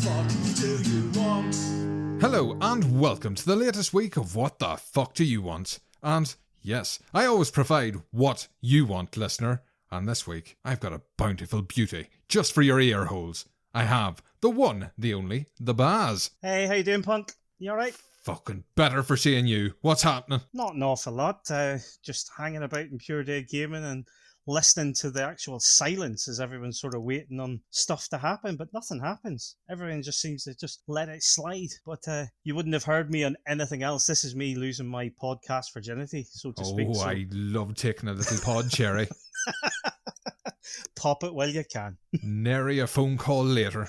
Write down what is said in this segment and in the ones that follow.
fuck do you want? Hello and welcome to the latest week of What the Fuck Do You Want? And yes, I always provide what you want, listener. And this week, I've got a bountiful beauty just for your ear holes. I have the one, the only, the Bazza. Hey, how you doing, punk? You alright? Fucking better for seeing you. What's happening? Not an awful lot. Just hanging about in Pure Day Gaming and listening to the actual silence as everyone's sort of waiting on stuff to happen, but nothing happens. Everyone just seems to just let it slide. But you wouldn't have heard me on anything else. This is me losing my podcast virginity, so to speak. Oh, I love taking a little pod cherry. Pop it while you can. Nary a phone call later.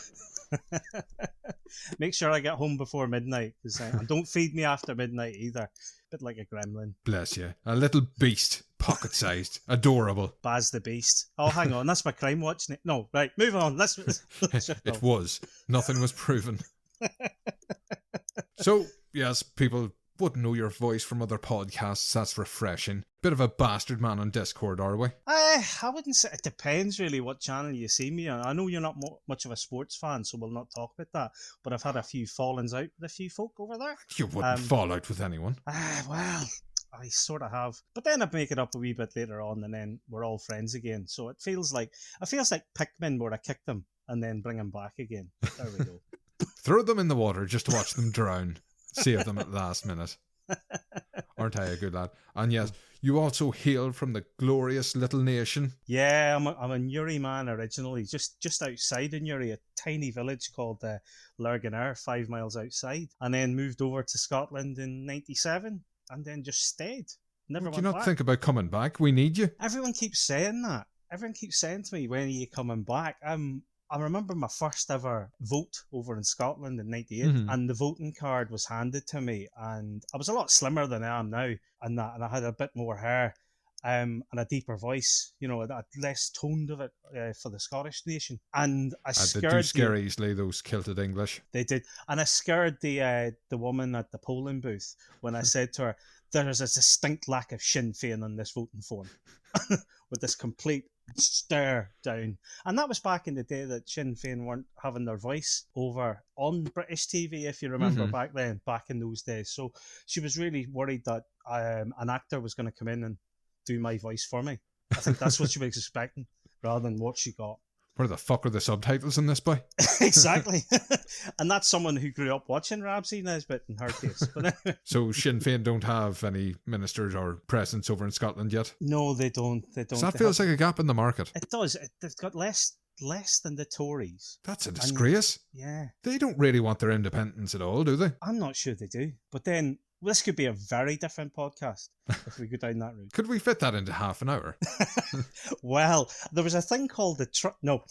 Make sure I get home before midnight, and don't feed me after midnight either. Bit like a gremlin. Bless you. A little beast. Pocket-sized. Adorable. Baz the Beast. Oh, hang on. That's my crime watching it. No, right. Move on. Let's It was. Nothing was proven. So, yes, people wouldn't know your voice from other podcasts. That's refreshing. Bit of a bastard man on Discord, are we? I wouldn't say. It depends really what channel you see me on. I know you're not much of a sports fan, so we'll not talk about that. But I've had a few fallings out with a few folk over there. You wouldn't fall out with anyone. Well, I sort of have. But then I'd make it up a wee bit later on, and then we're all friends again. So it feels like Pikmin, where I kick them and then bring them back again. There we go. Throw them in the water just to watch them drown. Save them at the last minute. Aren't I a good lad? And yes, you also hail from the glorious little nation. Yeah, I'm a Newry man originally, just outside of Newry, a tiny village called Lurganere, 5 miles outside, and then moved over to Scotland in '97, and then just stayed. Never went back. Do you not think about coming back? We need you. Everyone keeps saying that. Everyone keeps saying to me, when are you coming back? I remember my first ever vote over in Scotland in '98, and the voting card was handed to me, and I was a lot slimmer than I am now, and I had a bit more hair, and a deeper voice, a less toned of it for the Scottish nation, and I scared. They do scare easily, those kilted English. They did, and I scared the woman at the polling booth when I said to her, "There is a distinct lack of Sinn Féin on this voting form," with this complete stare down. And that was back in the day that Sinn Féin weren't having their voice over on British TV, if you remember back in those days. So she was really worried that an actor was going to come in and do my voice for me. I think that's what she was expecting, rather than what she got. Where the fuck are the subtitles in this, boy? Exactly. And that's someone who grew up watching Ramsay Nesbitt in her case. So Sinn Féin don't have any ministers or presence over in Scotland yet? No, they don't. So that feels like a gap in the market. It does. They've got less than the Tories. That's a disgrace. Yeah. They don't really want their independence at all, do they? I'm not sure they do. But then, this could be a very different podcast if we go down that route. Could we fit that into half an hour? Well, there was a thing called the No.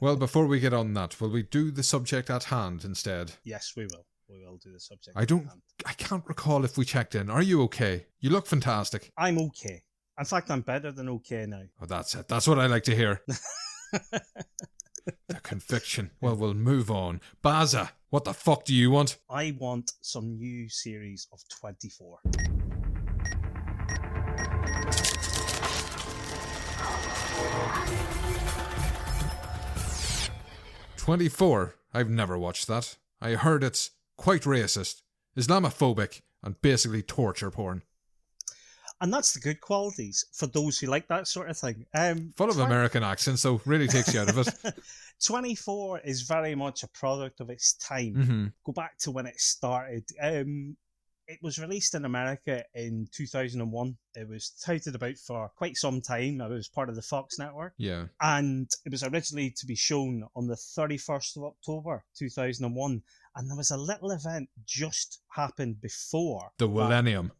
Well, before we get on that, will we do the subject at hand instead? Yes, we will. We will do the subject I can't recall if we checked in. Are you okay? You look fantastic. I'm okay. In fact, I'm better than okay now. Oh, that's it. That's what I like to hear. The conviction. Well, we'll move on. Bazza, what the fuck do you want? I want some new series of 24. "24? I've never watched that. I heard it's quite racist, Islamophobic, and basically torture porn. And that's the good qualities for those who like that sort of thing. Full of American accents, so really takes you out of it. 24 is very much a product of its time. Go back to when it started. It was released in America in 2001. It was touted about for quite some time. It was part of the Fox network. Yeah. And it was originally to be shown on the 31st of October 2001. And there was a little event just happened before. The Millennium.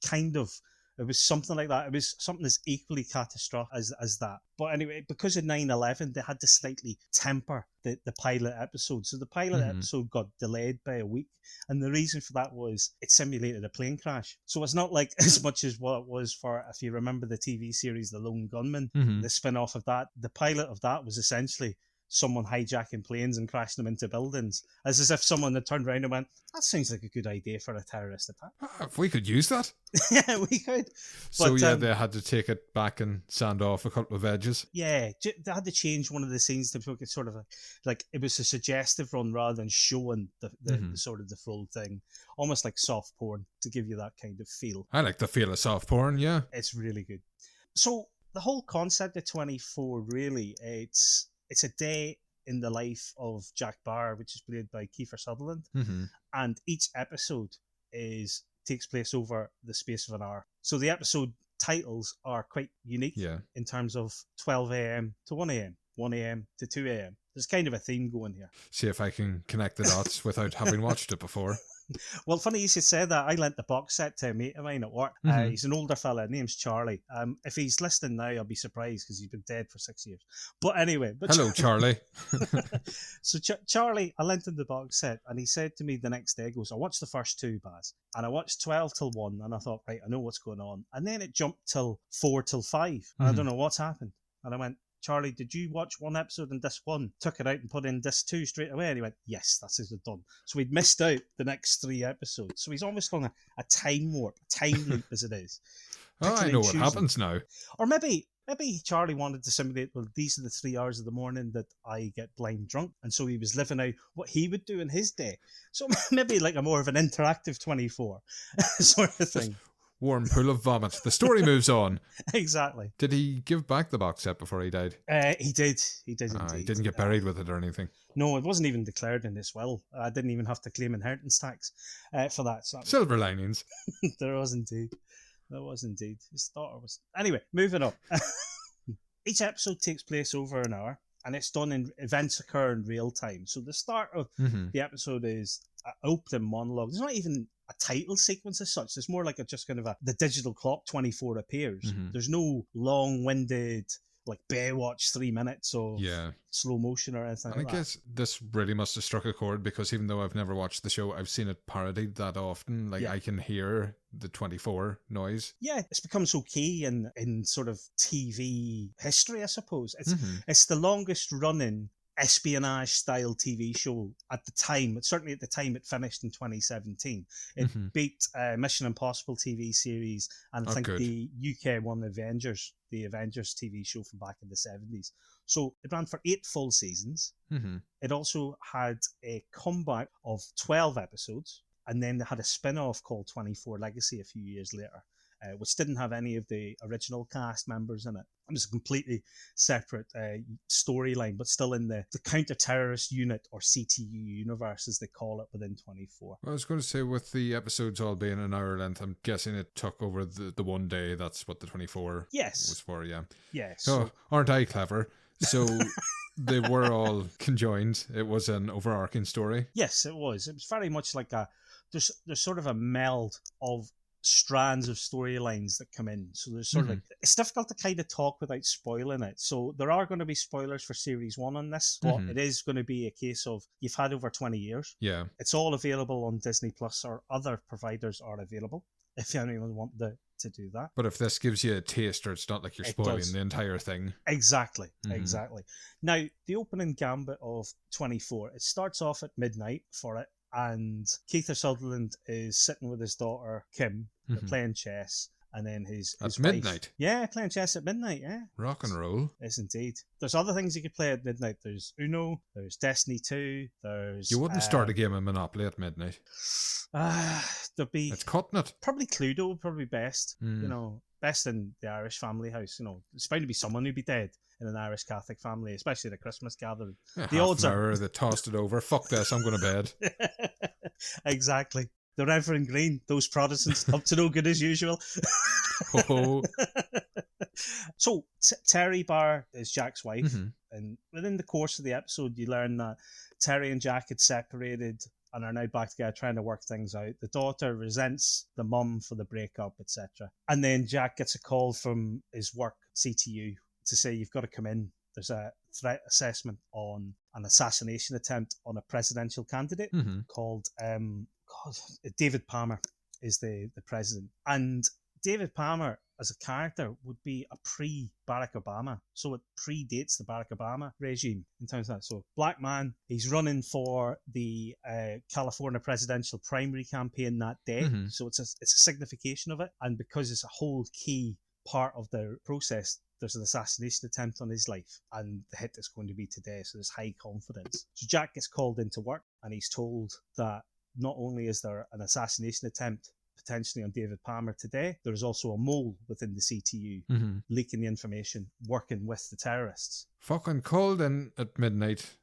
Kind of. It was something like that. It was something as equally catastrophic as that. But anyway, because of 9/11, they had to slightly temper the pilot episode. So the pilot episode got delayed by a week. And the reason for that was it simulated a plane crash. So it's not like as much as what it was for, if you remember the TV series The Lone Gunman, the spin-off of that. The pilot of that was essentially someone hijacking planes and crashing them into buildings, as if someone had turned around and went, "That sounds like a good idea for a terrorist attack." If we could use that. Yeah, we could. So But, yeah, they had to take it back and sand off a couple of edges. yeah, they had to change one of the scenes to make it sort of like it was a suggestive run rather than showing the sort of the full thing, almost like soft porn to give you that kind of feel. I like the feel of soft porn, yeah. It's really good. So the whole concept of 24, really, it's a day in the life of Jack Bauer, which is played by Kiefer Sutherland, and each episode takes place over the space of an hour. So the episode titles are quite unique in terms of 12 a.m. to 1 a.m., 1 a.m. to 2 a.m. There's kind of a theme going here. See if I can connect the dots without having watched it before. Well, funny you should say that. I lent the box set to a mate of mine at work. He's an older fella. Name's Charlie. If he's listening now, I'll be surprised because he's been dead for 6 years. But anyway. Hello, Charlie. So Charlie, I lent him the box set, and he said to me the next day, he goes, "I watched the first two, Baz, and I watched 12 till 1, and I thought, right, I know what's going on. And then it jumped till 4 till 5. And I don't know what's happened." And I went, "Charlie, did you watch one episode in disc 1, took it out and put in disc 2 straight away?" And he went, "Yes, that's as it's done." So we'd missed out the next 3 episodes. So he's almost on a time warp, a time loop as it is. Oh, I know what happens now. Or maybe Charlie wanted to simulate, well, these are the 3 hours of the morning that I get blind drunk. And so he was living out what he would do in his day. So maybe like a more of an interactive 24 sort of thing. Warm pool of vomit. The story moves on. Exactly. Did he give back the box set before he died? He did. He did indeed. He didn't get buried with it or anything. No, it wasn't even declared in his will. I didn't even have to claim inheritance tax for that. So Silver linings. There was indeed. There was indeed. His daughter was... Anyway, moving on. Each episode takes place over an hour, and it's done in events occur in real time. So the start of the episode is an opening monologue. There's not even a title sequence as such. There's more like just kind of the digital clock 24 appears. There's no long-winded like Baywatch 3 minutes or slow motion or anything like that. I guess this really must have struck a chord because even though I've never watched the show, I've seen it parodied that often. Like I can hear the 24 noise. Yeah, it's become so key in sort of TV history, I suppose. It's the longest running espionage style TV show at the time. Certainly at the time it finished in 2017. It beat Mission Impossible TV series, and I think the UK one, the Avengers TV show from back in the 70s. So it ran for 8 full seasons. It also had a comeback of 12 episodes, and then they had a spin-off called 24 Legacy a few years later, which didn't have any of the original cast members in it. It was a completely separate storyline, but still in the counter-terrorist unit, or CTU universe, as they call it, within 24. I was going to say, with the episodes all being an hour length, I'm guessing it took over the one day. That's what the 24 was for, yeah. Yes. So, aren't I clever? So... They were all conjoined. It was an overarching story. Yes, it was. It was very much like there's sort of a meld of strands of storylines that come in. So there's sort of like, it's difficult to kind of talk without spoiling it. So there are going to be spoilers for series 1 on this, but it is going to be a case of you've had over 20 years. Yeah. It's all available on Disney Plus, or other providers are available if anyone wants to do that. But if this gives you a taster, it's not like you're spoiling the entire thing. Exactly. Now, the opening gambit of 24, it starts off at midnight for it, and Kiefer Sutherland is sitting with his daughter, Kim, playing chess. And then his at wife, midnight? Yeah, playing chess at midnight, yeah. Rock and roll. Yes, indeed. There's other things you could play at midnight. There's Uno, there's Destiny 2, there's... You wouldn't start a game of Monopoly at midnight. There'd be... It's cutting it. Probably Cluedo would probably be best. You know, best in the Irish family house. You know, there's bound to be someone who'd be dead in an Irish Catholic family, especially the Christmas gathering. Yeah, the odds are... They tossed it over. Fuck this, I'm going to bed. Exactly. The Reverend Green, those Protestants, up to no good as usual. Oh. So, Terry Bauer is Jack's wife, and within the course of the episode, you learn that Terry and Jack had separated and are now back together trying to work things out. The daughter resents the mum for the breakup, etc. And then Jack gets a call from his work, CTU, to say, you've got to come in. There's a threat assessment on an assassination attempt on a presidential candidate called... David Palmer is the president. And David Palmer as a character would be a pre-Barack Obama. So it predates the Barack Obama regime in terms of that. So black man, he's running for the California presidential primary campaign that day. Mm-hmm. So it's a signification of it. And because it's a whole key part of the process, there's an assassination attempt on his life, and the hit is going to be today, so there's high confidence. So Jack gets called into work, and he's told that not only is there an assassination attempt potentially on David Palmer today, there is also a mole within the CTU leaking the information, working with the terrorists. Fucking called in at midnight,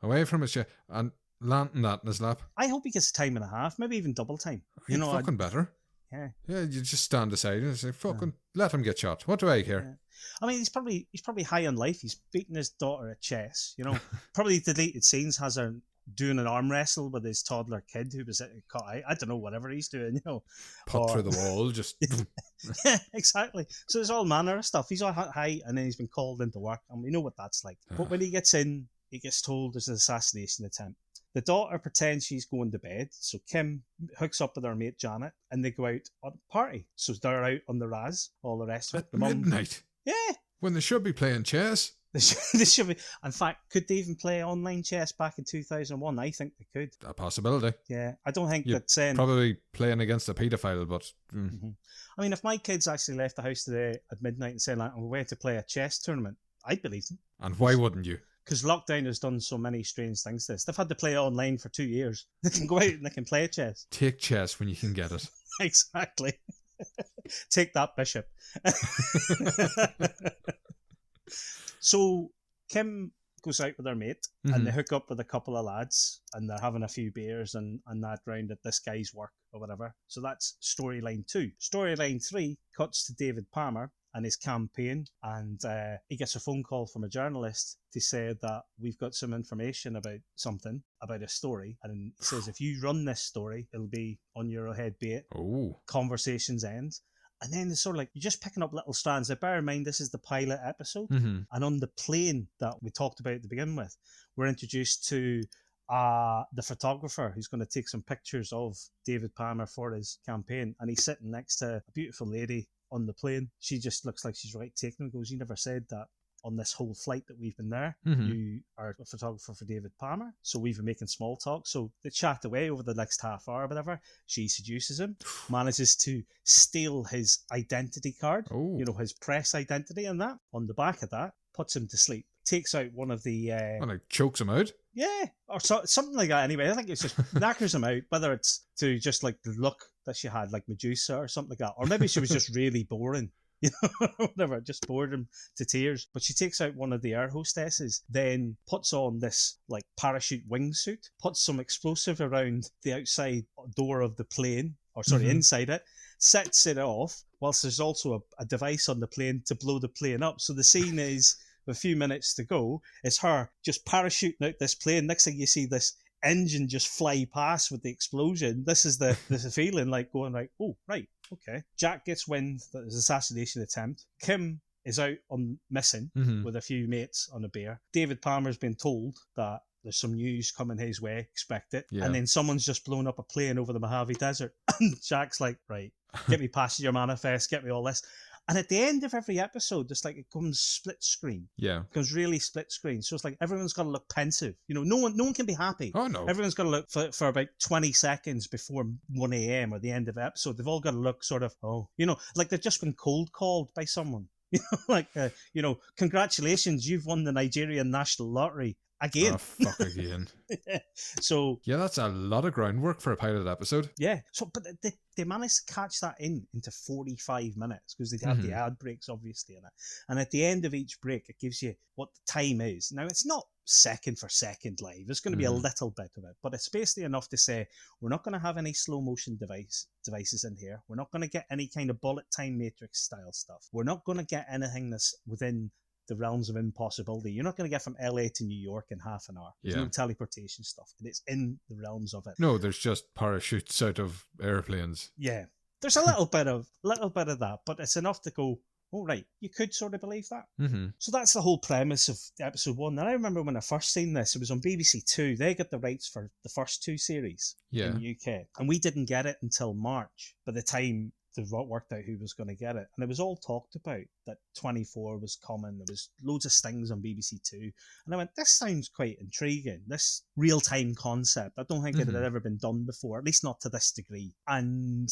away from his chair, and landing that in his lap. I hope he gets time and a half, maybe even double time. Fucking better. Yeah. Yeah, you just stand aside and say, fucking let him get shot. What do I care? Yeah. I mean, he's probably high on life. He's beating his daughter at chess. Probably deleted scenes has her doing an arm wrestle with his toddler kid who was caught out. I don't know, whatever he's doing. Put through the wall, just. Yeah, exactly. So there's all manner of stuff. He's all high, and then he's been called into work, and we know what that's like. But when he gets in, he gets told there's an assassination attempt. The daughter pretends she's going to bed, so Kim hooks up with her mate Janet, and they go out on a party. So they're out on the Raz, all the rest of it. At midnight? Yeah. When they should be playing chess? They should be. In fact, could they even play online chess back in 2001? I think they could. A possibility. Yeah, I don't think You're that... probably playing against a paedophile, but... I mean, if my kids actually left the house today at midnight and said, like, I'm going to play a chess tournament, I'd believe them. And why wouldn't you? Because lockdown has done so many strange things to this. They've had to play online for 2 years. They can go out and they can play chess. Take chess when you can get it. Exactly. Take that, Bishop. So Kim goes out with her mate and they hook up with a couple of lads and they're having a few beers and that round at this guy's work or whatever. So that's storyline 2. Storyline 3 cuts to David Palmer and his campaign, and he gets a phone call from a journalist to say that we've got some information about something, about a story, and he says if you run this story, it'll be on your head, be it. Oh. Conversations end. And then it's sort of like you're just picking up little strands. Now, bear in mind, this is the pilot episode. And on the plane that we talked about to begin with, we're introduced to the photographer who's going to take some pictures of David Palmer for his campaign. And he's sitting next to a beautiful lady on the plane. She just looks like she's right taking him. Goes, you never said that on this whole flight that we've been there, you are a photographer for David Palmer. So we've been making small talk. So they chat away over the next half hour or whatever. She seduces him, manages to steal his identity card, his press identity and that. On the back of that, puts him to sleep. Takes out one of the... and like chokes him out? Yeah, or something like that anyway. I think it's just knackers him out, whether it's to just like the look that she had, like Medusa or something like that. Or maybe she was just really boring. Whatever, just bored him to tears. But she takes out one of the air hostesses, then puts on this like parachute wingsuit, puts some explosive around the outside door of the plane, or sorry, inside it, sets it off, whilst there's also a device on the plane to blow the plane up. So the scene is a few minutes to go. It's her just parachuting out this plane. Next thing you see this engine just fly past with the explosion. This is the feeling like going like, oh, right. Okay. Jack gets wind that there's an assassination attempt. Kim is out on missing with a few mates on a beer. David Palmer's been told that there's some news coming his way, expect it. Yeah. And then someone's just blown up a plane over the Mojave Desert. And Jack's like, right, get me passenger manifest, get me all this. And at the end of every episode, it's like it comes split screen. Yeah. It comes really split screen. So it's like everyone's got to look pensive. No one can be happy. Oh, no. Everyone's got to look for about 20 seconds before 1 a.m. or the end of the episode. They've all got to look sort of, like they've just been cold called by someone. Congratulations, you've won the Nigerian National Lottery. Again. Oh, fuck again. So yeah, that's a lot of groundwork for a pilot episode. Yeah. So, but they managed to catch that into 45 minutes because they have the ad breaks obviously in it. And at the end of each break, it gives you what the time is. Now, it's not second for second live. There's going to be a little bit of it, but it's basically enough to say we're not going to have any slow motion devices in here. We're not going to get any kind of bullet time matrix style stuff. We're not going to get anything that's within the realms of impossibility. You're not going to get from LA to New York in half an hour. There's no teleportation stuff, and it's in the realms of it. No, there's just parachutes out of airplanes. Yeah, there's a little bit of that, but it's enough to go, oh right, you could sort of believe that. So that's the whole premise of episode 1. And I remember when I first seen this, it was on BBC 2. They got the rights for the first 2 series in the UK, and we didn't get it until March. By the time worked out who was going to get it. And it was all talked about that 24 was coming. There was loads of stings on BBC Two. And I went, this sounds quite intriguing. This real-time concept. I don't think it had ever been done before, at least not to this degree. And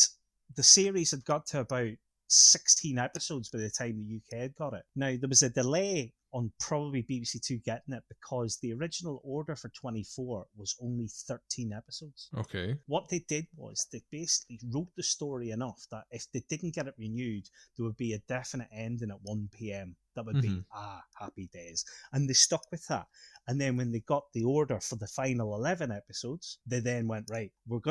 the series had got to about 16 episodes by the time the UK had got it. Now, there was a delay on probably BBC Two getting it because the original order for 24 was only 13 episodes. Okay. What they did was they basically wrote the story enough that if they didn't get it renewed, there would be a definite ending at 1 p.m. That would be, happy days. And they stuck with that. And then when they got the order for the final 11 episodes, they then went, right, it's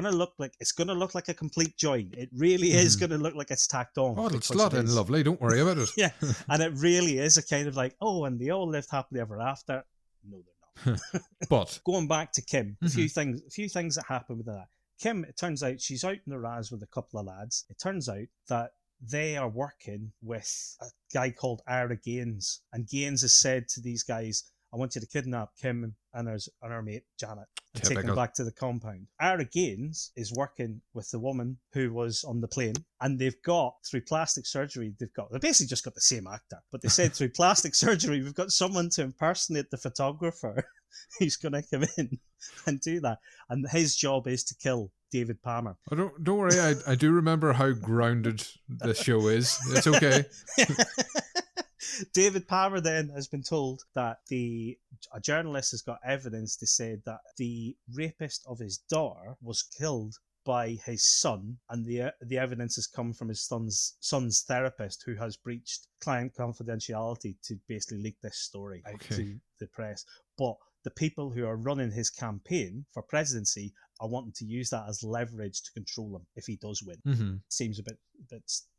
going to look like a complete joint. It really is going to look like it's tacked on. Oh, it'll slot in lovely. Don't worry about it. Yeah. And it really is a kind of like, oh, and they all lived happily ever after. No, they're not. But going back to Kim, a few things that happen with that. Kim, it turns out she's out in the Raz with a couple of lads. It turns out that they are working with a guy called Ira Gaines. And Gaines has said to these guys, I want you to kidnap Kim and her mate, Janet, and take them back to the compound. Ira Gaines is working with the woman who was on the plane, and they've got, through plastic surgery, they basically just got the same actor, but they said through plastic surgery, we've got someone to impersonate the photographer who's going to come in and do that. And his job is to kill David Palmer. Oh, don't worry, I do remember how grounded the show is. It's okay. David Palmer then has been told that a journalist has got evidence to say that the rapist of his daughter was killed by his son, and the evidence has come from his son's therapist, who has breached client confidentiality to basically leak this story out to the press. But the people who are running his campaign for presidency are wanting to use that as leverage to control him if he does win. Seems a bit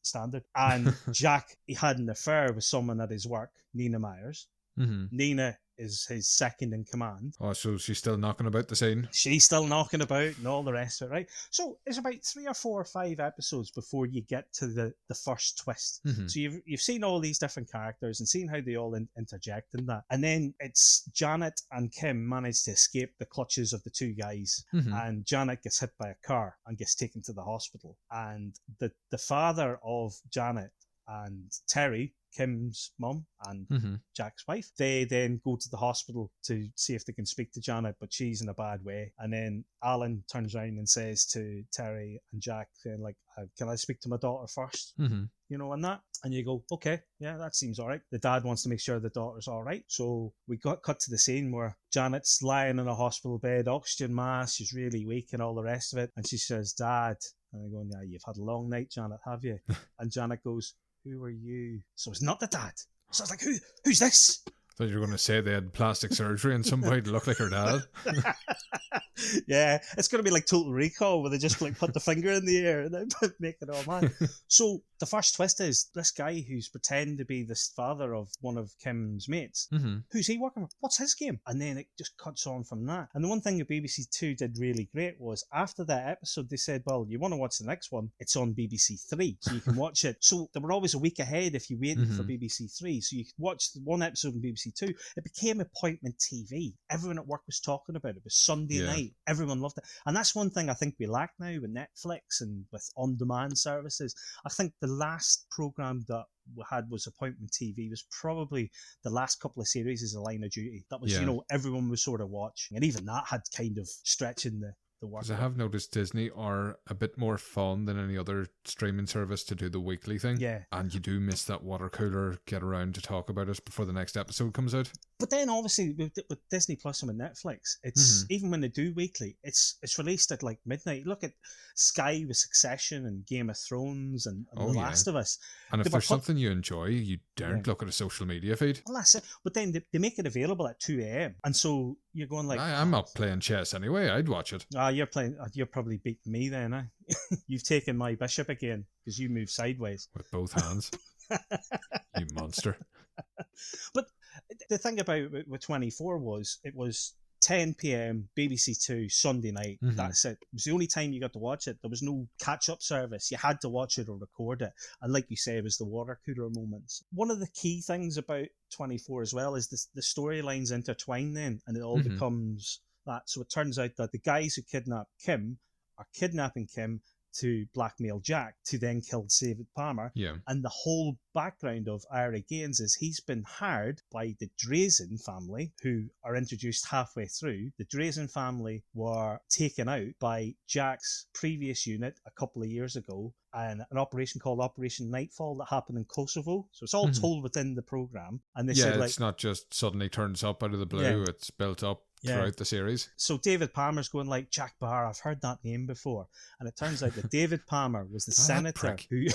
standard. And Jack, he had an affair with someone at his work, Nina Myers. Nina is his second in command. Oh, so she's still knocking about the scene? She's still knocking about and all the rest of it, right? So it's about 3 or 4 or 5 episodes before you get to the first twist. So you've seen all these different characters and seen how they all interject in that. And then it's Janet and Kim manage to escape the clutches of the two guys. And Janet gets hit by a car and gets taken to the hospital. And the father of Janet and Terry, Kim's mum and Jack's wife, they then go to the hospital to see if they can speak to Janet, but she's in a bad way. And then Alan turns around and says to Terry and Jack, saying like, can I speak to my daughter first? You know, and that. And you go, okay, yeah, that seems all right. The dad wants to make sure the daughter's all right. So we got cut to the scene where Janet's lying in a hospital bed, oxygen mask, she's really weak and all the rest of it. And she says, Dad. And I go, yeah, you've had a long night, Janet, have you? And Janet goes, who are you? So it's not the dad. So I was like, who's this? I thought you were going to say they had plastic surgery and somebody looked like her dad. Yeah, it's going to be like Total Recall where they just like put the finger in the air and then make it all mad. So the first twist is this guy who's pretending to be the father of one of Kim's mates. Who's he working with? What's his game? And then it just cuts on from that. And the one thing that BBC Two did really great was after that episode, they said, well, you want to watch the next one? It's on BBC Three, so you can watch it. So they were always a week ahead if you waited for BBC Three. So you could watch one episode on BBC Two. It became appointment TV. Everyone at work was talking about it. It was Sunday night. Everyone loved it. And that's one thing I think we lack now with Netflix and with on-demand services. I think the last programme that we had was appointment TV was probably the last couple of series is A Line of Duty. That was, you know, everyone was sort of watching. And even that had kind of stretching the work. Because I have noticed Disney are a bit more fun than any other streaming service to do the weekly thing. Yeah. And you do miss that water cooler, get around to talk about it before the next episode comes out. But then obviously with Disney Plus and with Netflix, it's even when they do weekly, it's released at like midnight. Look at Sky with Succession and Game of Thrones and The Last of Us. And if there's something you enjoy, you daren't look at a social media feed. Well, that's it. But then they make it available at 2 a.m. And so you're going like... I'm not playing chess anyway. I'd watch it. You're probably beating me then, eh? You've taken my bishop again because you move sideways. With both hands. You monster. But the thing about with 24 was it was 10 p.m. BBC Two Sunday night. That's it. It was the only time you got to watch it. There was no catch-up service. You had to watch it or record it. And like you say, it was the water cooler moments. One of the key things about 24 as well is the storylines intertwine then, and it all becomes that. So it turns out that the guys who kidnap Kim are kidnapping Kim to blackmail Jack to then kill David Palmer. Yeah. And the whole background of Ira Gaines is he's been hired by the Drazen family, who are introduced halfway through. The Drazen family were taken out by Jack's previous unit a couple of years ago, and an operation called Operation Nightfall that happened in Kosovo. So it's all told within the program. And they said, it's not just suddenly turns up out of the blue. Yeah. It's built up throughout the series. So David Palmer's going like, Jack Bauer, I've heard that name before. And it turns out that David Palmer was the senator who,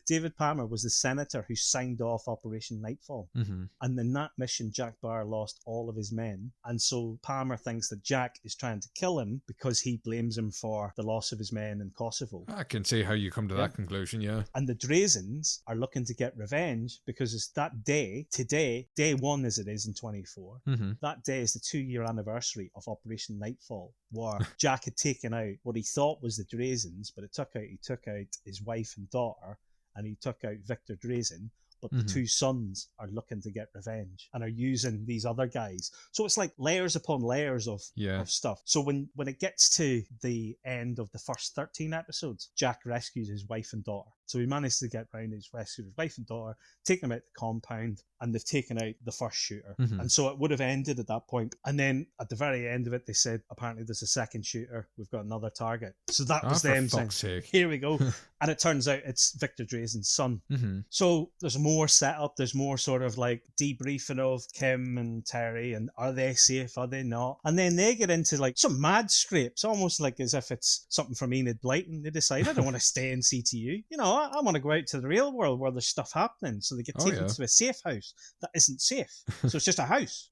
David Palmer was the senator who signed off Operation Nightfall. Mm-hmm. And in that mission, Jack Bauer lost all of his men. And so Palmer thinks that Jack is trying to kill him because he blames him for the loss of his men in Kosovo. I can see how you come to that conclusion, yeah. And the Drazens are looking to get revenge because it's that day, today, day one as it is in 24, that day is the 2-year anniversary of Operation Nightfall, where Jack had taken out what he thought was the Drazens, but he took out his wife and daughter, and he took out Victor Drazen. But the two sons are looking to get revenge and are using these other guys. So it's like layers upon layers of stuff. So when it gets to the end of the first 13 episodes, Jack rescues his wife and daughter. So he managed to get round his rescue his wife and daughter, take them out the compound, and they've taken out the first shooter. And so it would have ended at that point. And then at the very end of it, they said, apparently there's a second shooter. We've got another target. So that was them saying, here we go. And it turns out it's Victor Drazen's son. So there's more setup. There's more sort of like debriefing of Kim and Terry, and are they safe? Are they not? And then they get into like some mad scrapes, almost like as if it's something from Enid Blyton. They decide, I don't want to stay in CTU. You know, I want to go out to the real world where there's stuff happening. So they get taken to a safe house that isn't safe. So it's just a house.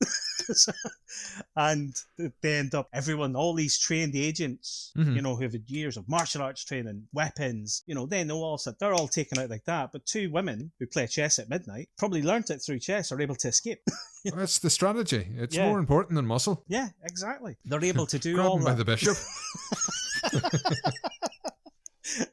And they end up, all these trained agents, you know, who have had years of martial arts training, weapons, you know, they know all stuff. They're all taken out like that. But two women who play chess at midnight, probably learnt it through chess, are able to escape. That's the strategy. It's more important than muscle. Yeah, exactly. They're able to do Grab all him that. by the bishop.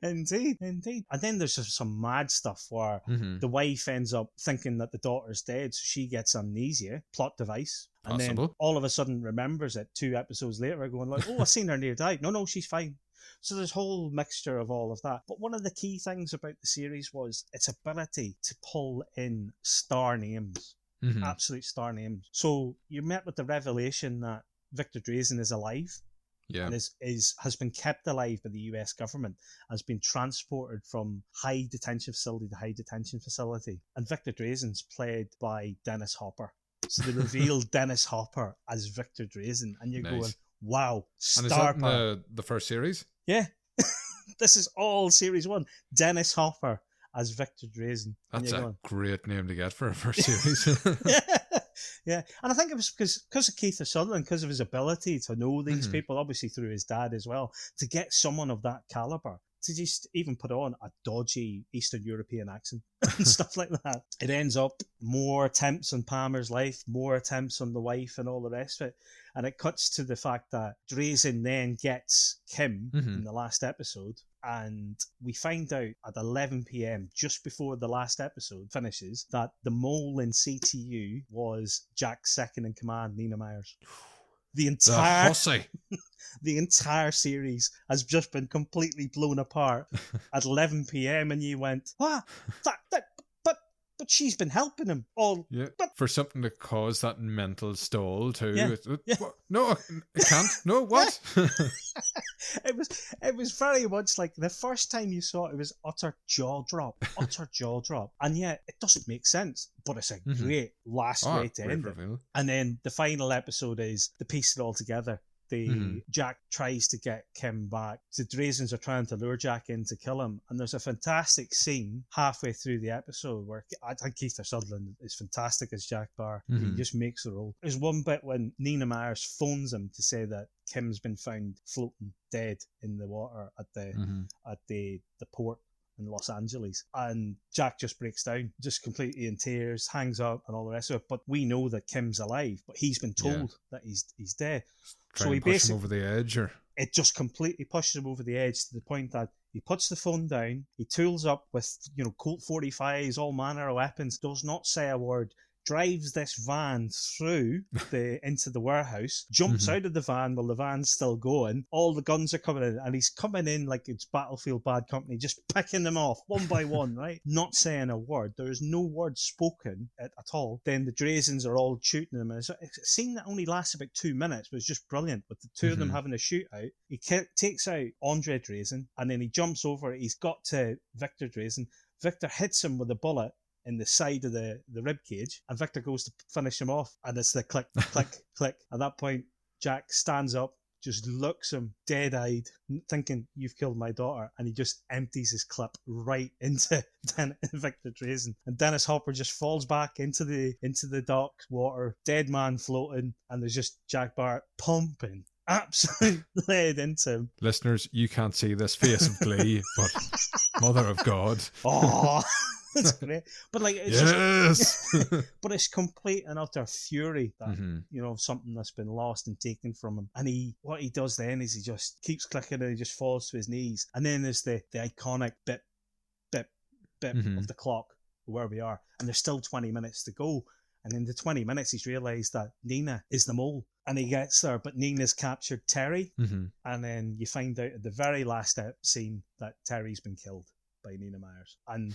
Indeed. And then there's just some mad stuff where the wife ends up thinking that the daughter's dead, so she gets amnesia, plot device, and then all of a sudden remembers it 2 episodes later, going like, oh, I seen her near die. No, she's fine. So there's a whole mixture of all of that. But one of the key things about the series was its ability to pull in star names, absolute star names. So you met with the revelation that Victor Drazen is alive. And has been kept alive by the US government, has been transported from high detention facility to high detention facility. And Victor Drazen's played by Dennis Hopper. So they revealed Dennis Hopper as Victor Drazen, and you're going, wow, star power. And is that the first series? Yeah. This is all series 1. Dennis Hopper as Victor Drazen. That's a great name to get for a first series. Yeah, and I think it was because of Keith Sutherland, because of his ability to know these people, obviously through his dad as well, to get someone of that caliber to just even put on a dodgy Eastern European accent and stuff like that. It ends up more attempts on Palmer's life, more attempts on the wife and all the rest of it. And it cuts to the fact that Drazen then gets Kim in the last episode. And we find out at 11 p.m, just before the last episode finishes, that the mole in CTU was Jack's second in command, Nina Myers. The entire series has just been completely blown apart at 11 p.m. And you went, what? But she's been helping him all. Yeah, for something to cause that mental stall too. Yeah. No, it can't. No, what? It was very much like the first time you saw it was utter jaw drop. And yet it doesn't make sense, but it's a great last way to end it. And then the final episode is to piece it all together. Jack tries to get Kim back. The Drazens are trying to lure Jack in to kill him, and there's a fantastic scene halfway through the episode where I think Keith Sutherland is fantastic as Jack Bauer. He just makes the role. There's one bit when Nina Myers phones him to say that Kim's been found floating dead in the water at the port in Los Angeles, and Jack just breaks down, just completely in tears, hangs up and all the rest of it. But we know that Kim's alive, but he's been told that he's dead. So he push him over the edge, or it just completely pushes him over the edge to the point that he puts the phone down, he tools up with Colt 45s, all manner of weapons, does not say a word, drives this van through into the warehouse, jumps out of the van while the van's still going. All the guns are coming in, and he's coming in like it's Battlefield Bad Company, just picking them off one by one, right? Not saying a word. There is no word spoken at all. Then the Drazens are all shooting them. And it's a scene that only lasts about 2 minutes, but it's just brilliant with the two of them having a shootout. He takes out Andre Drazen, and then he jumps over. He's got to Victor Drazen. Victor hits him with a bullet in the side of the rib cage, and Victor goes to finish him off, and it's the click, click, click. At that point, Jack stands up, just looks him dead-eyed, thinking, "You've killed my daughter," and he just empties his clip right into Victor Drazen. And Dennis Hopper just falls back into the dark water, dead man floating, and there's just Jack Barrett pumping absolute lead into him. Listeners, you can't see this face of glee, but mother of God. Oh, that's great. But like, it's yes! just, but it's complete and utter fury that, you know, something that's been lost and taken from him. And what he does then is he just keeps clicking and he just falls to his knees. And then there's the iconic bip, bip, bip of the clock where we are. And there's still 20 minutes to go. And in the 20 minutes, he's realised that Nina is the mole. And he gets there, but Nina's captured Terry. And then you find out at the very last scene that Terry's been killed by Nina Myers. And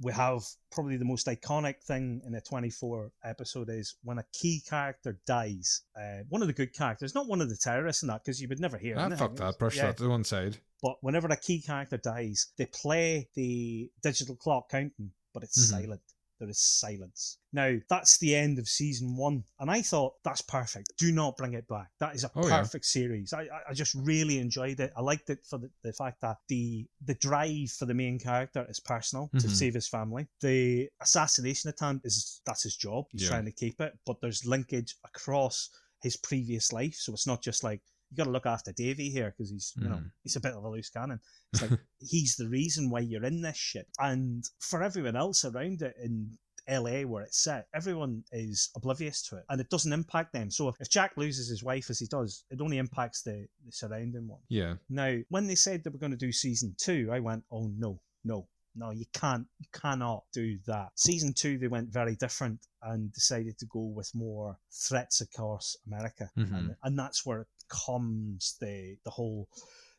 we have probably the most iconic thing in a 24 episode is when a key character dies. One of the good characters, not one of the terrorists in that, because you would never hear anything. Fuck that, brush that to one side. But whenever a key character dies, they play the digital clock counting, but it's silent. There is silence. Now, that's the end of season 1. And I thought, that's perfect. Do not bring it back. That is a perfect series. I just really enjoyed it. I liked it for the fact that the drive for the main character is personal, to save his family. The assassination attempt, that's his job. He's trying to keep it. But there's linkage across his previous life. So it's not just like, you got to look after Davey here because he's, you know, he's a bit of a loose cannon. It's like, he's the reason why you're in this shit. And for everyone else around it in LA where it's set, everyone is oblivious to it and it doesn't impact them. So if Jack loses his wife as he does, it only impacts the surrounding one. Yeah. Now, when they said they were going to do season 2, I went, oh no, you cannot do that. Season 2, they went very different and decided to go with more threats across America. And that's where it comes the whole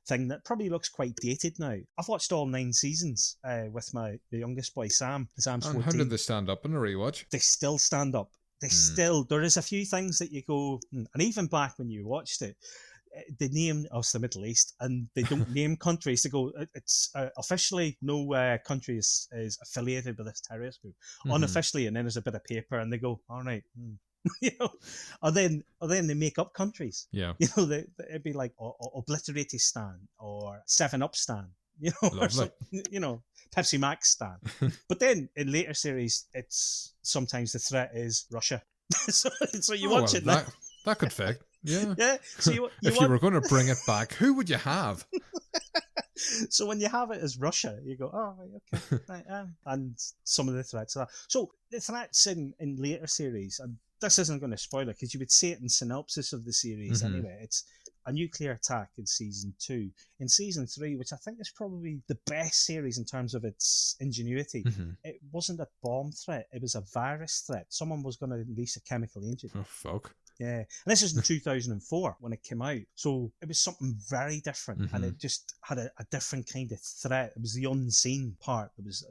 thing that probably looks quite dated now. I've watched all 9 seasons with the youngest boy, Sam. Sam's 14. And how did they stand up in a rewatch? They still stand up. There is a few things that you go, and even back when you watched it, they name us the Middle East and they don't name countries. They go, it's officially no country is affiliated with this terrorist group. Unofficially, and then there's a bit of paper and they go, all right. You know, or then they make up countries. Yeah, you know, it'd be like Obliteratistan or 7-Up Stan. You know, or you know, Pepsi Max Stan. But then in later series, it's sometimes the threat is Russia. so you watch it now. That could fit. Yeah. Yeah. So if you were going to bring it back, who would you have? So when you have it as Russia, you go, oh, okay. Right, and some of the threats are that. So the threats in later series, and this isn't going to spoil it because you would see it in synopsis of the series anyway. It's a nuclear attack in season 2. In season 3, which I think is probably the best series in terms of its ingenuity, it wasn't a bomb threat. It was a virus threat. Someone was going to release a chemical agent. Oh, fuck. Yeah, and this was in 2004 when it came out. So it was something very different, and it just had a different kind of threat. It was the unseen part. It was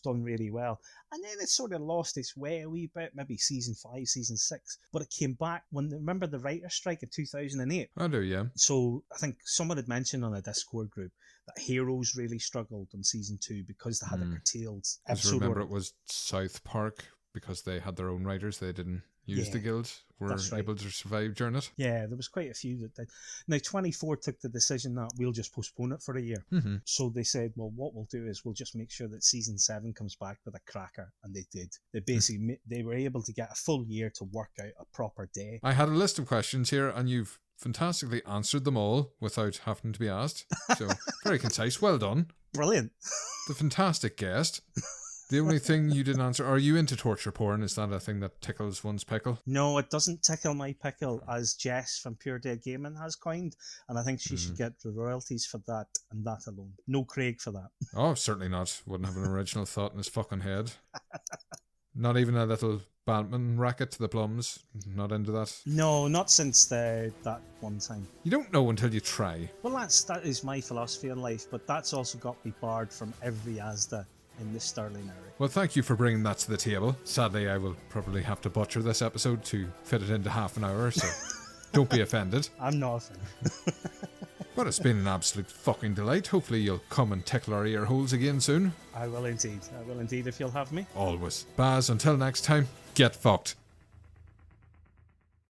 done really well, and then it sort of lost its way a wee bit. Maybe season 5, season 6, but it came back remember the writer's strike in 2008. I do, yeah. So I think someone had mentioned on a Discord group that Heroes really struggled on season 2 because they had a curtailed episode. I remember it was South Park because they had their own writers. They didn't use the guild, were able to survive during it. Yeah, there was quite a few that did. Now, 24 took the decision that we'll just postpone it for a year. So they said, well, what we'll do is we'll just make sure that season 7 comes back with a cracker, and they did. They basically they were able to get a full year to work out a proper day. I had a list of questions here, and you've fantastically answered them all without having to be asked. So, very concise. Well done. Brilliant. The fantastic guest. The only thing you didn't answer, are you into torture porn? Is that a thing that tickles one's pickle? No, it doesn't tickle my pickle, as Jess from Pure Dead Gaming has coined, and I think she should get the royalties for that and that alone. No Craig for that. Oh, certainly not. Wouldn't have an original thought in his fucking head. Not even a little badminton racket to the plums? Not into that? No, not since that one time. You don't know until you try. Well, that is my philosophy in life, but that's also got me barred from every Asda in the Stirling area. Well, thank you for bringing that to the table. Sadly, I will probably have to butcher this episode to fit it into half an hour, so don't be offended. I'm not offended. But it's been an absolute fucking delight. Hopefully you'll come and tickle our ear holes again soon. I will indeed. If you'll have me. Always. Baz, until next time, get fucked.